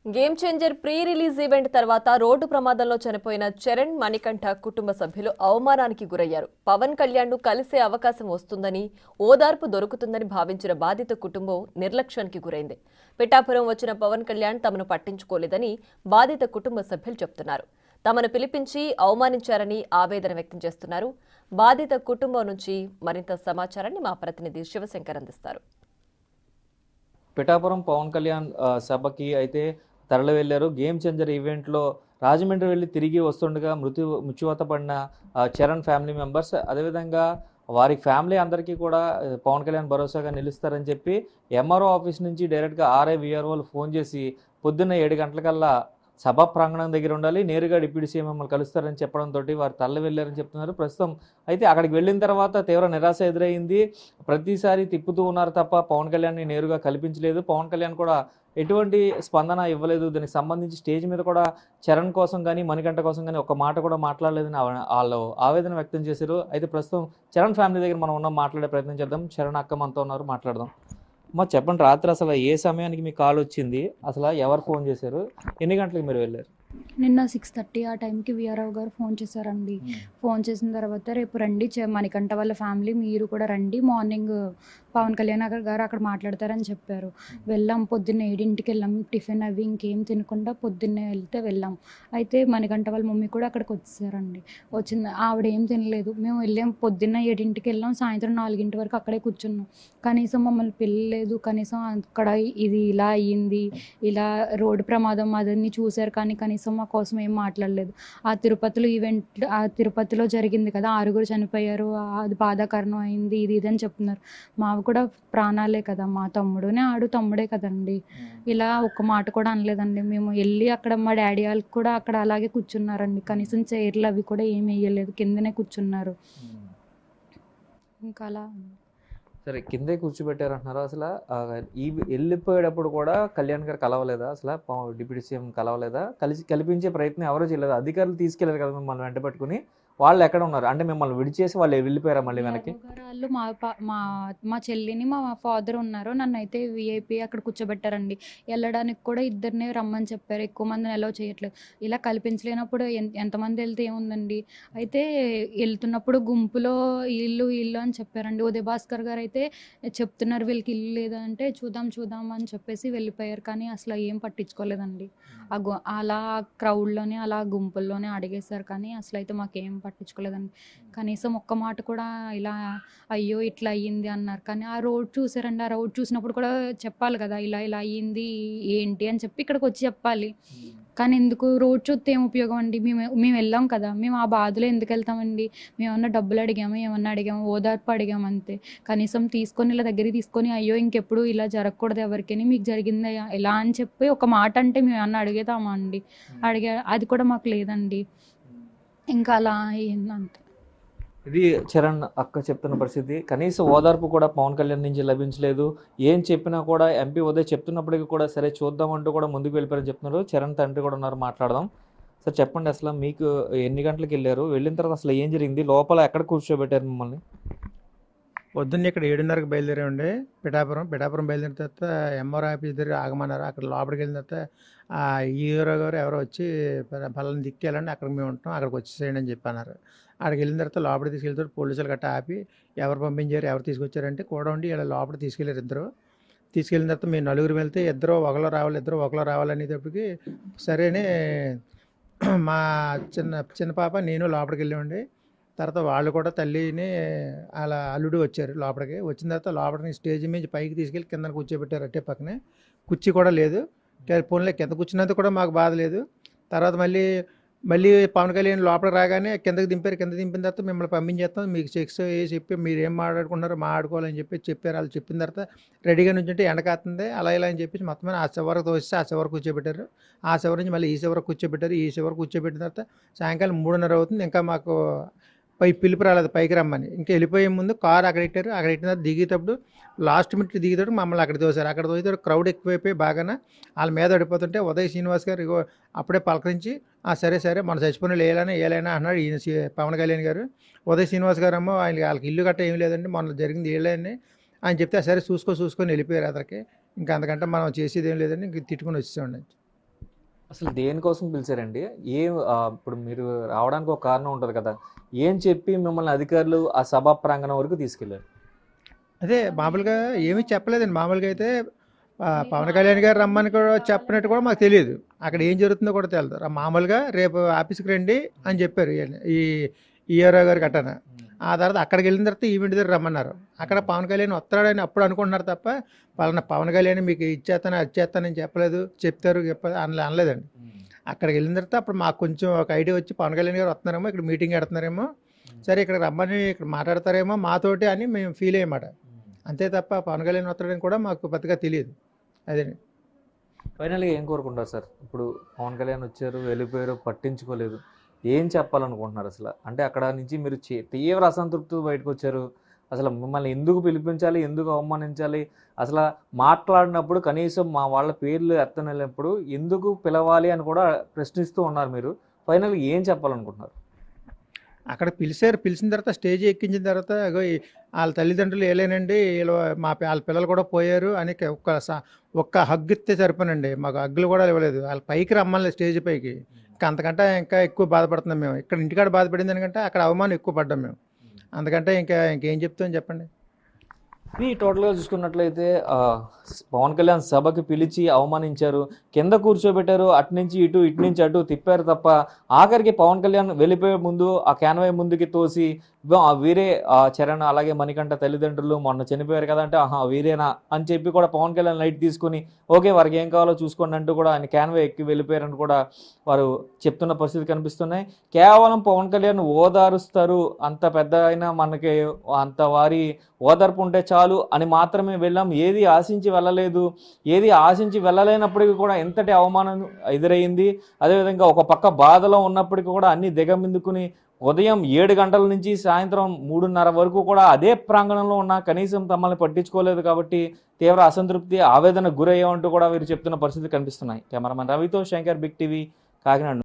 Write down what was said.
Game changer pre release event తర్వాత road ప్రమాదంలో చనిపోయిన చరణ్ మణికంఠ కుటుంబ సభ్యులు అవమానానికి గురయ్యారు. పవన్ కళ్యాణ్ ను కలిసే అవకాశం వస్తుందని, ఓదార్పు దొరుకుతుందని భావించిన బాధిత కుటుంబం నిర్లక్ష్యానికి గురైంది. పిఠాపురం వచ్చిన పవన్ కళ్యాణ్ తమను పట్టించుకోలేదని బాధిత కుటుంబ సభ్యులు చెబుతున్నారు. తమను పిలిపించి అవమానించారని ఆవేదన వ్యక్తం చేస్తున్నారు. బాధిత కుటుంబం నుంచి మరింత సమాచారాన్ని మా ప్రతినిధి శివశంకర్ అందిస్తారు. పిఠాపురం పవన్ కళ్యాణ్ సభకి అయితే తరలి వెళ్లారు. గేమ్ చేంజర్ ఈవెంట్లో రాజమండ్రి వెళ్ళి తిరిగి వస్తుండగా మృత్యువాత పడిన చరణ్ ఫ్యామిలీ మెంబర్స్, అదేవిధంగా వారి ఫ్యామిలీ అందరికీ కూడా పవన్ కళ్యాణ్ భరోసాగా నిలుస్తారని చెప్పి ఎంఆర్ఓ ఆఫీస్ నుంచి డైరెక్ట్గా ఆర్ఐ విఆర్ఓలు ఫోన్ చేసి పొద్దున్న 7 గంటలకల్లా సభా ప్రాంగణం దగ్గర ఉండాలి, నేరుగా డిప్యూటీ సీఎం మమ్మల్ని కలుస్తారని చెప్పడంతో వారు తరలి వెళ్ళారని చెప్తున్నారు. ప్రస్తుతం అయితే అక్కడికి వెళ్ళిన తర్వాత తీవ్ర నిరాశ ఎదురైంది. ప్రతిసారి తిప్పుతూ ఉన్నారు తప్ప పవన్ కళ్యాణ్ని నేరుగా కల్పించలేదు. పవన్ కళ్యాణ్ కూడా ఎటువంటి స్పందన ఇవ్వలేదు. దానికి సంబంధించి స్టేజ్ మీద కూడా చరణ్ కోసం కానీ మణికంఠ కోసం కానీ ఒక మాట కూడా మాట్లాడలేదని వాళ్ళు ఆవేదన వ్యక్తం చేశారు. అయితే ప్రస్తుతం చరణ్ ఫ్యామిలీ దగ్గర మనం ఉన్నాం, మాట్లాడే ప్రయత్నం చేద్దాం. చరణ్ అక్క మనతో ఉన్నారు, మాట్లాడదాం. అమ్మ చెప్పండి, రాత్రి అసలు ఏ సమయానికి మీ కాల్ వచ్చింది, అసలు ఎవరు ఫోన్ చేశారు, ఎన్ని గంటలకు మీరు వెళ్ళారు? నిన్న 6:30 ఆ టైంకి వీఆర్ఓ గారు ఫోన్ చేశారండి. ఫోన్ చేసిన తర్వాత రేపు రండి మణికంఠ వాళ్ళ ఫ్యామిలీ మీరు కూడా రండి, మార్నింగ్ పవన్ కళ్యాణ్ గారు అక్కడ మాట్లాడతారని చెప్పారు. వెళ్ళాం, పొద్దున్న 7ంటికి వెళ్ళాం. టిఫిన్ అవి ఇంకేం తినకుండా పొద్దున్నే వెళ్ళాం. అయితే మణికంఠ వాళ్ళ మమ్మీ కూడా అక్కడికి వచ్చేసారండి. ఆవిడ ఏం తినలేదు. మేము వెళ్ళాం, పొద్దున్న 7ంటికి వెళ్ళాం, సాయంత్రం 4 వరకు అక్కడే కూర్చున్నాం. కనీసం మమ్మల్ని పిల్లలేదు, కనీసం అక్కడ ఇది ఇలా అయ్యింది, ఇలా రోడ్డు ప్రమాదం అదన్నీ చూశారు, కానీ కనీసం మా కోసం ఏం మాట్లాడలేదు. ఆ తిరుపతిలో జరిగింది కదా, 6 చనిపోయారు, అది బాధాకరణం అయింది, ఇది అని చెప్తున్నారు. మావి కూడా ప్రాణాలే కదా, మా తమ్ముడే కదండి. ఇలా ఒక్క మాట కూడా అనలేదండి. మేము వెళ్ళి అక్కడ మా డాడీ వాళ్ళకి కూడా అక్కడ అలాగే కూర్చున్నారండి. కనీసం చైర్లు అవి కూడా ఏమి వేయలేదు, కిందనే కూర్చున్నారు. ఇంకా అలా సరే, కిందే కూర్చోబెట్టారు అంటున్నారు. అసలు ఈ వెళ్ళిపోయేటప్పుడు కూడా కళ్యాణ్ గారు కలవలేదా? అసలు డిప్యూటీ సీఎం కలవలేదా? కల్పించే ప్రయత్నం ఎవరో చేయలేదు. అధికారులు తీసుకెళ్లారు కదా మిమ్మల్ని వెంట పెట్టుకుని, వాళ్ళు ఎక్కడ ఉన్నారు? అంటే మిమ్మల్ని విడిచేసి వాళ్ళు వెళ్ళిపోయారా మళ్ళీ వెనక్కి? వాళ్ళు మా చెల్లిని మా ఫాదర్ ఉన్నారు, నన్ను అయితే విఐపి అక్కడ కూర్చోబెట్టారండి. వెళ్ళడానికి కూడా ఇద్దరినే రమ్మని చెప్పారు, ఎక్కువ మందిని అలౌ చేయట్లేదు. ఇలా కల్పించలేనప్పుడు ఎంతమంది వెళ్తే ఏముందండి. అయితే వెళ్తున్నప్పుడు గుంపులో ఇల్లు అని చెప్పారండి. ఉదయ్ భాస్కర్ గారు అయితే చెప్తున్నారు వీళ్ళకి ఇల్లు లేదంటే చూద్దాం అని చెప్పేసి వెళ్ళిపోయారు. కానీ అసలు ఏం పట్టించుకోలేదండి. అలా క్రౌడ్లోనే అలా గుంపుల్లోనే అడిగేశారు, కానీ అసలు అయితే మాకేం పట్టించుకోలేదండి. కనీసం ఒక్క మాట కూడా ఇలా అయ్యో ఇట్లా అయ్యింది అన్నారు. కానీ ఆ రోడ్ చూసారండి, ఆ రోడ్ చూసినప్పుడు కూడా చెప్పాలి కదా, ఇలా అయ్యింది ఏంటి అని చెప్పి ఇక్కడికి వచ్చి చెప్పాలి. కానీ ఎందుకు రోడ్ చూస్తే ఏం ఉపయోగం అండి? మేము వెళ్ళాం కదా, మేము ఆ బాధలో ఎందుకు వెళ్తామండి? మేము ఏమన్నా డబ్బులు అడిగాము, ఏమన్నా అడిగాము, ఓదార్పు అడిగాము అంతే. కనీసం తీసుకొని ఇలా దగ్గరికి తీసుకొని అయ్యో ఇంకెప్పుడు ఇలా జరగకూడదు ఎవరికైనా, మీకు జరిగిందా ఇలా అని చెప్పి ఒక మాట అంటే మేము ఏమన్నా అడిగేదామా అండి? అది కూడా మాకు లేదండి. ఇంకా అలా అయిందంతే. ఇది చరణ్ అక్క చెప్తున్న పరిస్థితి. కనీసం ఓదార్పు కూడా పవన్ కళ్యాణ్ నుంచి లభించలేదు. ఏం చెప్పినా కూడా ఎంపీ ఉదయ్ చెప్తున్నప్పటికీ కూడా సరే చూద్దామంటూ కూడా ముందుకు వెళ్ళిపోయారని చెప్తున్నారు. చరణ్ తండ్రి కూడా ఉన్నారు, మాట్లాడదాం. సార్ చెప్పండి, అసలు మీకు ఎన్ని గంటలకు వెళ్ళారు? వెళ్ళిన తర్వాత అసలు ఏం జరిగింది? లోపల ఎక్కడ కూర్చోబెట్టారు మిమ్మల్ని? పొద్దున్న ఇక్కడ 7:30కి బయలుదేరామండి. పిఠాపురం బయలుదేరిన తర్వాత ఎంఆర్ ఆఫీస్ దగ్గర ఆగమన్నారు. అక్కడ లోపలికి వెళ్ళిన తర్వాత హీరో గారు ఎవరో వచ్చి పలానా దిక్కు వెళ్ళండి, అక్కడికి మేము ఉంటాం, అక్కడికి వచ్చేసేయండి అని చెప్పన్నారు. అక్కడికి వెళ్ళిన తర్వాత లోపలికి తీసుకెళ్తారు, పోలీసులు గట్టా ఆపి ఎవరు పంపించారు, ఎవరు తీసుకొచ్చారంటే కూడా ఉండి ఇలా లోపలికి తీసుకెళ్ళారు ఇద్దరు. తీసుకెళ్ళిన తర్వాత మేము 4 వెళ్తే ఇద్దరు ఒకలో రావాలనేటప్పటికి సరేనే మా చిన్న పాప నేను లోపలికి వెళ్ళామండి. తర్వాత వాళ్ళు కూడా తల్లిని అలా అల్లుడు వచ్చారు లోపలికి. వచ్చిన తర్వాత లోపలికి స్టేజ్ మీద పైకి తీసుకెళ్ళి కింద కూర్చోబెట్టారు, అట్టే పక్కనే. కుర్చీ కూడా లేదు. పోన్లే, కింద కూర్చున్నందుకు కూడా మాకు బాధ లేదు. తర్వాత మళ్ళీ పవన్ కళ్యాణ్ లోపలికి రాగానే కిందకి దింపారు. కింద దింపిన తర్వాత మిమ్మల్ని పంపించేస్తాం, మీకు చెక్స్ చెప్పి మీరు ఏం మాట్లాడుకున్నారో మాట్లాడుకోవాలని చెప్పారు. వాళ్ళు చెప్పిన తర్వాత రెడీగా నుంచుంటే ఎండకాస్తుంది అలా ఇలా అని చెప్పేసి మొత్తం ఆ చివరకు తోస్తే ఆ చివరకు కూర్చోబెట్టారు. ఆ చివరి నుంచి మళ్ళీ ఈ చివరకు కూర్చోబెట్టారు. ఈ చివరకు కూర్చోబెట్టిన తర్వాత సాయంకాలం 3:30 అవుతుంది. ఇంకా మాకు పిలుపు రాలేదు పైకి రమ్మని. ఇంకా వెళ్ళిపోయే ముందు కారు అక్కడ పెట్టారు. అక్కడ పెట్టిన తర్వాత దిగేటప్పుడు లాస్ట్ మినిట్ దిగేటప్పుడు మమ్మల్ని అక్కడ తోసారు. అక్కడ తోసేటప్పుడు క్రౌడ్ ఎక్కువైపోయి బాగానే వాళ్ళ మీద పడిపోతుంటే ఉదయ్ శ్రీనివాస్ గారు అప్పుడే పలకరించి సరే మన చచ్చిపోయిన ఏలైనా అన్నాడు ఈయన పవన్ కళ్యాణ్ గారు. ఉదయ్ శ్రీనివాస్ గారు ఏమో వాళ్ళకి ఇల్లు గట్ట ఏం లేదండి, మొన్న జరిగింది ఏళ్ళని అని చెప్తే సరే చూసుకొని వెళ్ళిపోయారు అతనికి. ఇంకా అంతకంటే మనం చేసేది ఏం లేదండి, ఇంక తిట్టుకుని వచ్చేసామండి. అసలు దేనికోసం పిలిచారండి? ఇప్పుడు మీరు రావడానికి ఒక కారణం ఉంటది కదా! ఏం చెప్పి మిమ్మల్ని అధికారులు ఆ సభా ప్రాంగణం వరకు తీసుకెళ్లారు? అదే మామూలుగా ఏమీ చెప్పలేదండి. మామూలుగా అయితే పవన్ కళ్యాణ్ గారు రమ్మని కూడా చెప్పినట్టు కూడా మాకు తెలియదు. అక్కడ ఏం జరుగుతుందో కూడా తెలీదు. మామూలుగా రేపు ఆఫీస్‌కి రండి అని చెప్పారు. ఈ ఈఆర్ఓ గారు గట్టాన. ఆ తర్వాత అక్కడికి వెళ్ళిన తర్వాత ఈవెంట్ దగ్గర రమ్మన్నారు. అక్కడ పవన్ కళ్యాణ్ వస్తాడని అప్పుడు అనుకుంటున్నారు తప్ప పలానా పవన్ కళ్యాణ్ మీకు ఇది చేస్తాను, అది చేస్తానని చెప్పలేదు. చెప్తారు అనలేదండి. అక్కడికి వెళ్ళిన తర్వాత అప్పుడు మాకు కొంచెం ఒక ఐడియా వచ్చి పవన్ కళ్యాణ్ గారు వస్తున్నారేమో, ఇక్కడ మీటింగ్ పెడుతున్నారేమో, సరే ఇక్కడికి రమ్మని ఇక్కడ మాట్లాడతారేమో మాతోటి అని మేము ఫీల్ అయ్యమాట. అంతే తప్ప పవన్ కళ్యాణ్ వస్తాడని కూడా మాకు పెద్దగా తెలియదు. అదేనండి. ఫైనల్‌గా ఏం కోరుకుంటారు సార్? ఇప్పుడు పవన్ కళ్యాణ్ వచ్చారు, వెళ్ళిపోయారు, పట్టించుకోలేదు. ఏం చెప్పాలనుకుంటున్నారు అసల? అంటే అక్కడ నుంచి మీరు తీవ్ర అసంతృప్తితో బయటకొచ్చారు. అసలు మిమ్మల్ని ఎందుకు పిలిపించాలి? ఎందుకు అవమానించాలి? అసల మాట్లాడినప్పుడు కనీసం మా వాళ్ళ పేర్లు ఎత్తనప్పుడు ఎందుకు పిలవాలి అని కూడా ప్రశ్నిస్తూ ఉన్నారు మీరు. ఫైనల్‌గా ఏం చెప్పాలనుకుంటున్నారు? అక్కడ పిలిచారు. పిలిచిన తర్వాత స్టేజ్ ఎక్కించిన తర్వాత అగో ఆళ్ళ తల్లిదండ్రులు ఏలేనండి, ఆళ్ళ పిల్లలు కూడా పోయారు అని ఒక్క హగ్ ఇస్తే సరిపోనండి. మాకు హగ్గులు కూడా ఇవ్వలేదు. ఆళ్ళు పైకి రమ్మనలేదు స్టేజ్ పైకి. అంతకంటే ఇంకా ఎక్కువ బాధపడుతున్నాం మేము. ఇక్కడ ఇంటికాడ బాధపడింది దానికంటే అక్కడ అవమానం ఎక్కువ పడ్డాం మేము. అందుకంటే ఇంకేం చెప్తాం చెప్పండి. ఇది టోటల్‌గా చూసుకున్నట్లయితే పవన్ కళ్యాణ్ సభకి పిలిచి అవమానించారు. కింద కూర్చోబెట్టారు. అటు నుంచి ఇటు, ఇటు నుంచి అటు తిప్పారు తప్ప ఆఖరికి పవన్ కళ్యాణ్ వెళ్ళిపోయే ముందు ఆ క్యాన్వాయ్ ముందుకి తోసి వీరే చరణ్ అలాగే మణికంఠ తల్లిదండ్రులు మొన్న చనిపోయారు కదా అంటే ఆహా వీరేనా అని చెప్పి కూడా పవన్ కళ్యాణ్ లైట్ తీసుకొని ఓకే వారికి ఏం కావాలో చూసుకోండి అంటూ కూడా ఆయన క్యాన్వాయ్ ఎక్కి వెళ్ళిపోయారని కూడా వారు చెప్తున్న పరిస్థితి కనిపిస్తున్నాయి. కేవలం పవన్ కళ్యాణ్ ఓదారుస్తారు, అంత పెద్ద అయినా మనకి అంత వారి ఓదార్పు ఉంటే చాలు అని మాత్రమే వెళ్ళాం. ఏది ఆశించి వెళ్ళలేదు. ఏది ఆశించి వెళ్ళలేనప్పటికీ కూడా ఎంతటి అవమానం ఎదురయ్యింది. అదేవిధంగా ఒక పక్క బాధలో ఉన్నప్పటికీ కూడా అన్ని దిగమిందుకుని ఉదయం 7 గంటల నుంచి సాయంత్రం 3:30 వరకు కూడా అదే ప్రాంగణంలో ఉన్న కనీసం తమల్ని పట్టించుకోలేదు కాబట్టి తీవ్ర అసంతృప్తి ఆవేదన గురయ్యామంటూ కూడా వీరు చెప్తున్న పరిస్థితి కనిపిస్తున్నాయి. కెమెరామెన్ రవితో శంకర్, బిగ్ టీవీ, కాకినాడ.